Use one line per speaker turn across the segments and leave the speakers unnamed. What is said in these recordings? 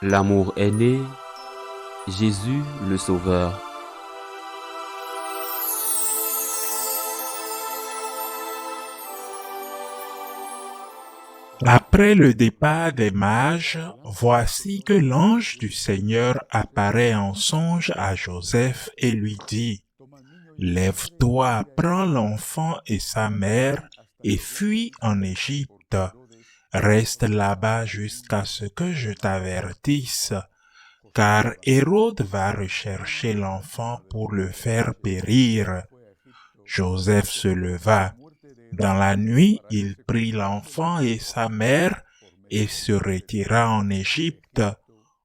L'amour est né, Jésus le Sauveur.
Après le départ des mages, voici que l'ange du Seigneur apparaît en songe à Joseph et lui dit, « Lève-toi, prends l'enfant et sa mère et fuis en Égypte. Reste là-bas jusqu'à ce que je t'avertisse, car Hérode va rechercher l'enfant pour le faire périr. » Joseph se leva. Dans la nuit, il prit l'enfant et sa mère et se retira en Égypte,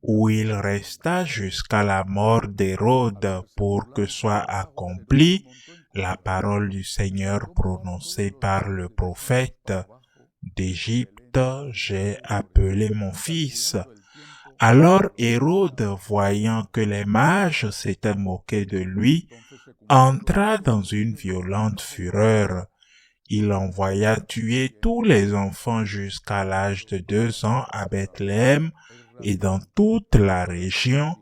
où il resta jusqu'à la mort d'Hérode pour que soit accomplie la parole du Seigneur prononcée par le prophète. D'Égypte, j'ai appelé mon fils. Alors Hérode, voyant que les mages s'étaient moqués de lui, entra dans une violente fureur. Il envoya tuer tous les enfants jusqu'à l'âge de 2 ans à Bethléem et dans toute la région,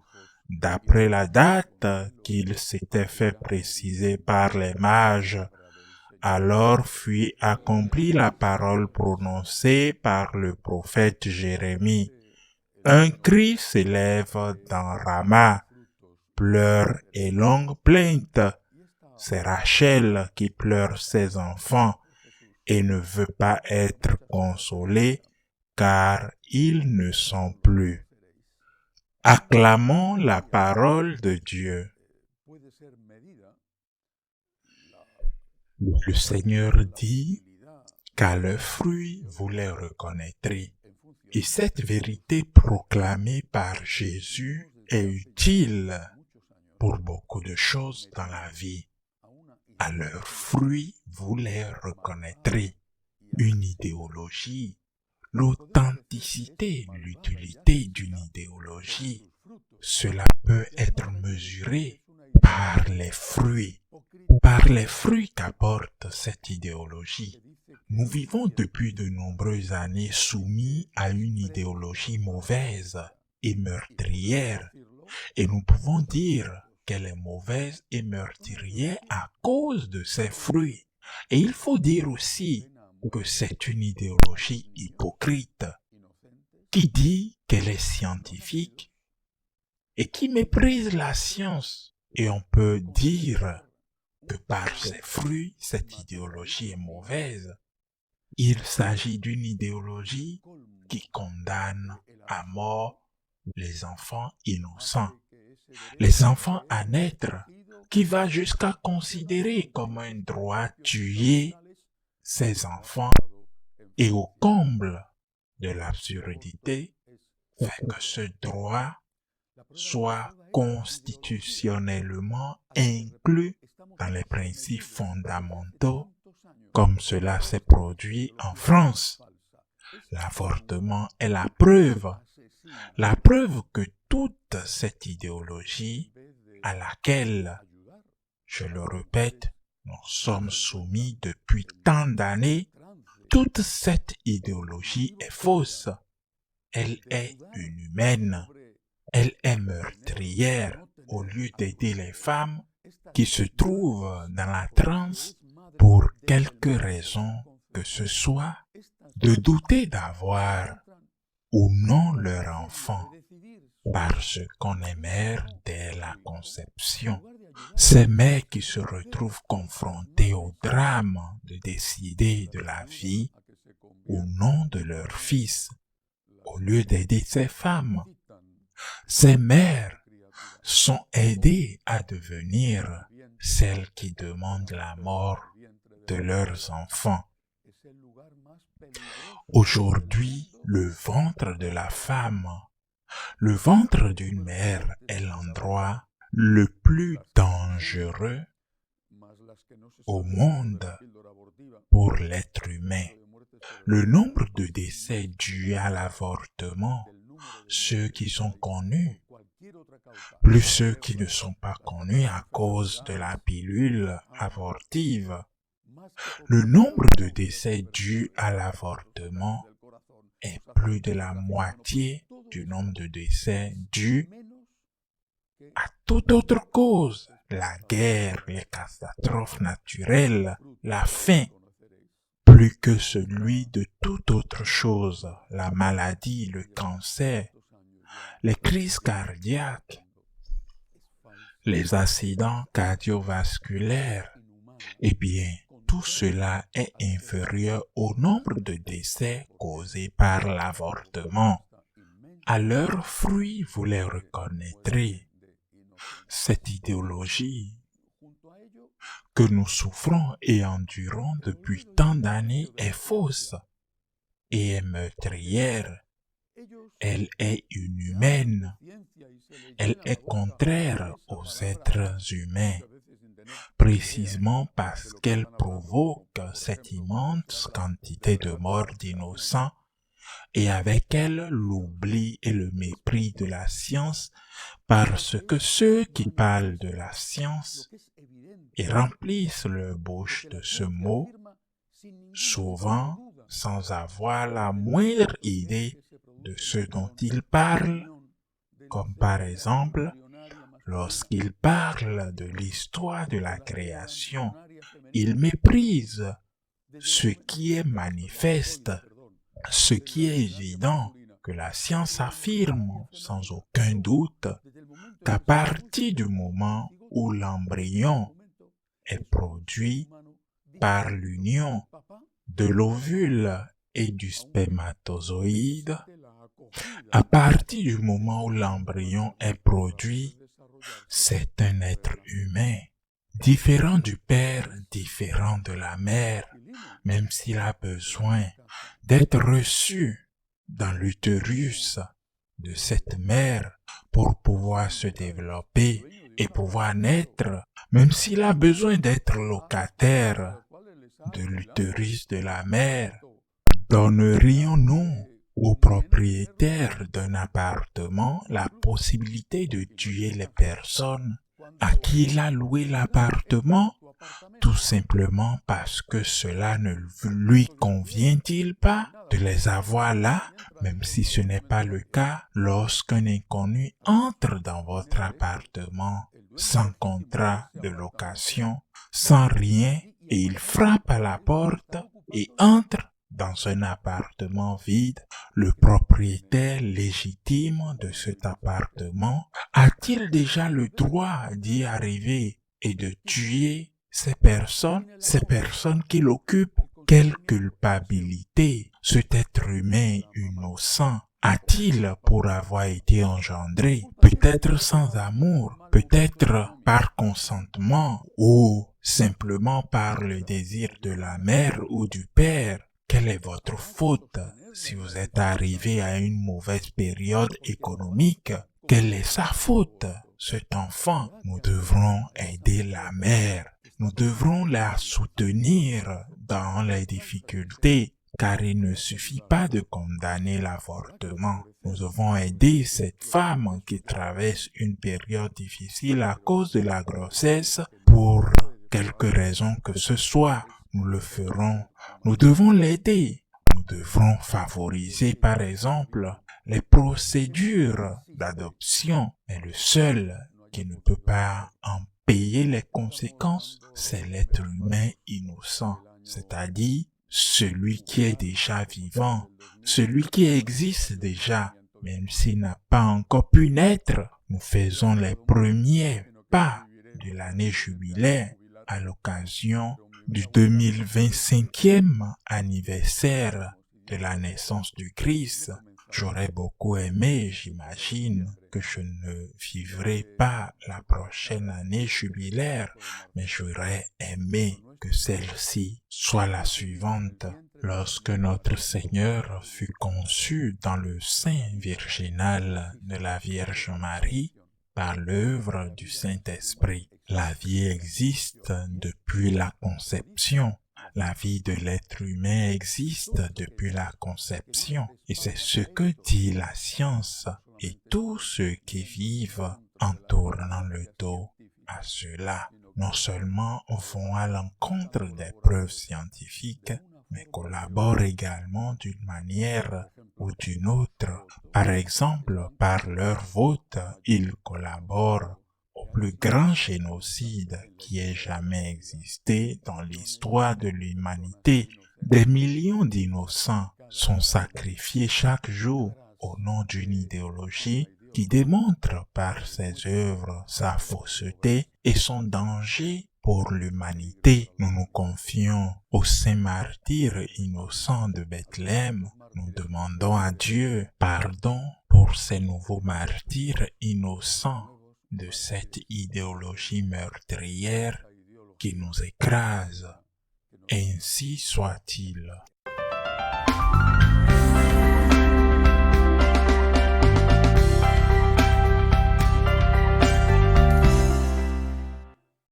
d'après la date qu'il s'était fait préciser par les mages. Alors fut accomplie la parole prononcée par le prophète Jérémie. Un cri s'élève dans Rama, pleurs et longues plaintes. C'est Rachel qui pleure ses enfants et ne veut pas être consolée car ils ne sont plus. Acclamons la parole de Dieu. Le Seigneur dit qu'à leurs fruits vous les reconnaîtrez. Et cette vérité proclamée par Jésus est utile pour beaucoup de choses dans la vie. À leurs fruits, vous les reconnaîtrez. Une idéologie, l'authenticité, l'utilité d'une idéologie, cela peut être mesuré par les fruits qu'apporte cette idéologie. Nous vivons depuis de nombreuses années soumis à une idéologie mauvaise et meurtrière, et nous pouvons dire qu'elle est mauvaise et meurtrière à cause de ses fruits. Et il faut dire aussi que c'est une idéologie hypocrite qui dit qu'elle est scientifique et qui méprise la science. Et on peut dire que par ses fruits, cette idéologie est mauvaise. Il s'agit d'une idéologie qui condamne à mort les enfants innocents, les enfants à naître, qui va jusqu'à considérer comme un droit tuer ces enfants, et au comble de l'absurdité, fait que ce droit soit constitutionnellement inclus dans les principes fondamentaux, comme cela s'est produit en France. L'avortement est la preuve que toute cette idéologie à laquelle, je le répète, nous sommes soumis depuis tant d'années, toute cette idéologie est fausse. Elle est inhumaine. Elle est meurtrière. Au lieu d'aider les femmes qui se trouvent dans la transe pour quelque raison que ce soit, de douter d'avoir ou non leur enfant, parce qu'on est mère dès la conception. Ces mères qui se retrouvent confrontées au drame de décider de la vie ou non de leur fils, au lieu d'aider ces femmes. Ces mères sont aidées à devenir celles qui demandent la mort de leurs enfants. Aujourd'hui, le ventre de la femme, le ventre d'une mère est l'endroit le plus dangereux au monde pour l'être humain. Le nombre de décès dus à l'avortement, ceux qui sont connus, plus ceux qui ne sont pas connus à cause de la pilule abortive, le nombre de décès dus à l'avortement est plus de la moitié du nombre de décès dus à toute autre cause, la guerre, les catastrophes naturelles, la faim, plus que celui de toute autre chose, la maladie, le cancer, les crises cardiaques, les accidents cardiovasculaires. Eh bien, tout cela est inférieur au nombre de décès causés par l'avortement. À leurs fruits, vous les reconnaîtrez. Cette idéologie que nous souffrons et endurons depuis tant d'années est fausse et est meurtrière. Elle est inhumaine. Elle est contraire aux êtres humains, précisément parce qu'elle provoque cette immense quantité de morts d'innocents et avec elle l'oubli et le mépris de la science, parce que ceux qui parlent de la science et remplissent leur bouche de ce mot, souvent sans avoir la moindre idée de ce dont ils parlent, comme par exemple lorsqu'ils parlent de l'histoire de la création, ils méprisent ce qui est manifeste, ce qui est évident, que la science affirme sans aucun doute qu'à partir du moment où l'embryon est produit par l'union de l'ovule et du spermatozoïde, à partir du moment où l'embryon est produit, c'est un être humain, différent du père, différent de la mère, même s'il a besoin d'être reçu dans l'utérus de cette mère pour pouvoir se développer et pouvoir naître, même s'il a besoin d'être locataire de l'utérus de la mère. Donnerions-nous au propriétaire d'un appartement la possibilité de tuer les personnes à qui il a loué l'appartement, tout simplement parce que cela ne lui convient-il pas de les avoir là, même si ce n'est pas le cas lorsqu'un inconnu entre dans votre appartement sans contrat de location, sans rien, et il frappe à la porte et entre dans un appartement vide. Le propriétaire légitime de cet appartement a-t-il déjà le droit d'y arriver et de tuer ces personnes qu'il occupe? Quelle culpabilité cet être humain innocent a-t-il pour avoir été engendré? Peut-être sans amour, peut-être par consentement ou simplement par le désir de la mère ou du père. Quelle est votre faute si vous êtes arrivé à une mauvaise période économique? Quelle est sa faute, cet enfant? Nous devrons aider la mère. Nous devrons la soutenir dans les difficultés, car il ne suffit pas de condamner l'avortement. Nous devons aider cette femme qui traverse une période difficile à cause de la grossesse pour quelque raison que ce soit. Nous le ferons. Nous devons l'aider. Nous devrons favoriser, par exemple, les procédures d'adoption. Mais le seul qui ne peut pas en payer les conséquences, c'est l'être humain innocent, c'est-à-dire celui qui est déjà vivant, celui qui existe déjà, même s'il n'a pas encore pu naître. Nous faisons les premiers pas de l'année jubilaire à l'occasion du 2025e anniversaire de la naissance du Christ. J'aurais beaucoup aimé, j'imagine, que je ne vivrai pas la prochaine année jubilaire, mais j'aurais aimé que celle-ci soit la suivante. Lorsque notre Seigneur fut conçu dans le sein virginal de la Vierge Marie par l'œuvre du Saint-Esprit, la vie existe depuis la conception. La vie de l'être humain existe depuis la conception, et c'est ce que dit la science, et tous ceux qui vivent en tournant le dos à cela, non seulement vont à l'encontre des preuves scientifiques, mais collaborent également d'une manière ou d'une autre. Par exemple, par leur vote, ils collaborent au plus grand génocide qui ait jamais existé dans l'histoire de l'humanité. Des millions d'innocents sont sacrifiés chaque jour au nom d'une idéologie qui démontre par ses œuvres sa fausseté et son danger pour l'humanité. Nous nous confions aux saints martyrs innocents de Bethléem. Nous demandons à Dieu pardon pour ces nouveaux martyrs innocents de cette idéologie meurtrière qui nous écrase. Ainsi soit-il.